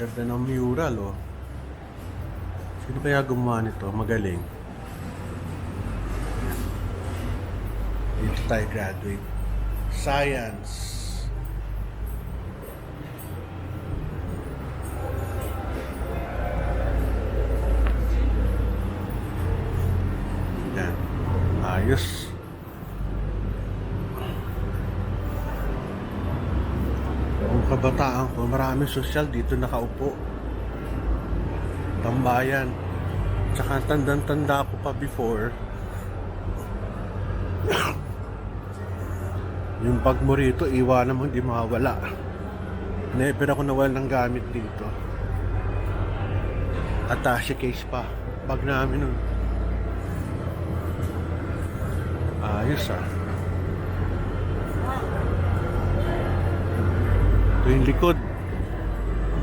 Ganda ng mural, oh. Sino kaya gumawa nito? Magaling. Dito tayo graduate. Science. Yan. Ayos. Ang kabataan ko, maraming sosyal dito nakaupo. Tambayan. Tsaka tandang-tanda ko pa before. Yung bag mo rito, iwanan mo, hindi mawala. Never ako nawala ng gamit dito. Attache case pa. Bag namin nun. Ayos ah. Ito yung likod.